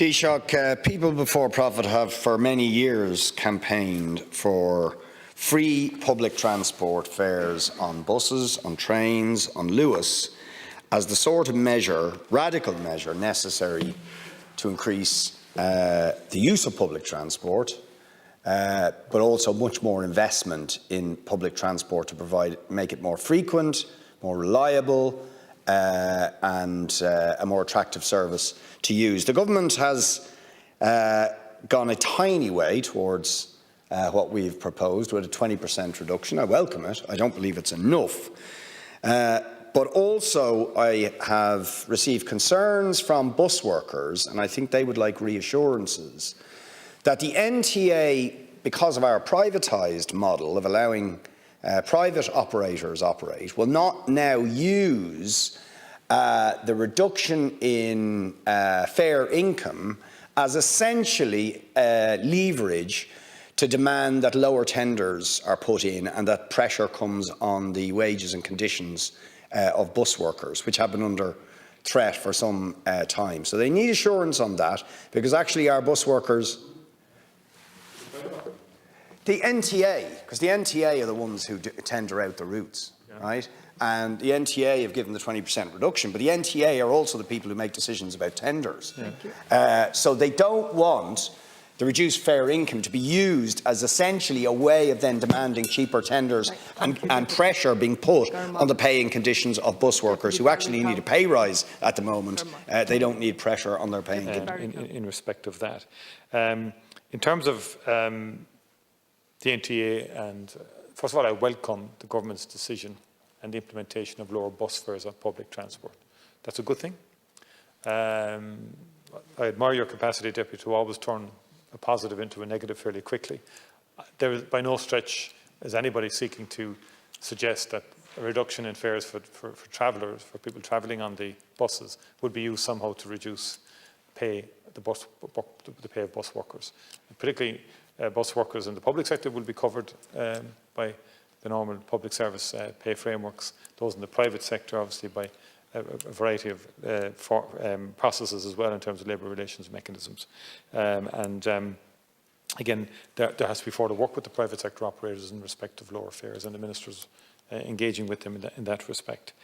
Taoiseach, people before profit have for many years campaigned for free public transport fares on buses, on trains, on Luas as the sort of measure, radical measure, necessary to increase the use of public transport, but also much more investment in public transport to make it more frequent, more reliable, and a more attractive service to use. The government has gone a tiny way towards what we've proposed with a 20% reduction. I welcome it. I don't believe it's enough. But also I have received concerns from bus workers, and I think they would like reassurances, that the NTA, because of our privatised model of allowing private operators operate, will not now use the reduction in fare income as essentially leverage to demand that lower tenders are put in and that pressure comes on the wages and conditions of bus workers, which have been under threat for some time. So they need assurance on that, because actually our bus workers, the NTA, because the NTA are the ones who tender out the routes, right? And the NTA have given the 20% reduction, but the NTA are also the people who make decisions about tenders. So they don't want the reduced fare income to be used as essentially a way of then demanding cheaper tenders and pressure being put on the paying conditions of bus workers who actually need a pay rise at the moment. They don't need pressure on their paying conditions. In respect of that. In terms of the NTA, and first of all, I welcome the government's decision and the implementation of lower bus fares on public transport. That's a good thing. I admire your capacity, Deputy, to always turn a positive into a negative fairly quickly. There is by no stretch is anybody seeking to suggest that a reduction in fares for travellers, for people travelling on the buses, would be used somehow to reduce the pay of bus workers. And particularly bus workers in the public sector will be covered by the normal public service pay frameworks. Those in the private sector, obviously, by a variety of processes as well in terms of labour relations mechanisms. Again, there has to be further work with the private sector operators in respect of lower fares, and the Minister's engaging with them in that respect.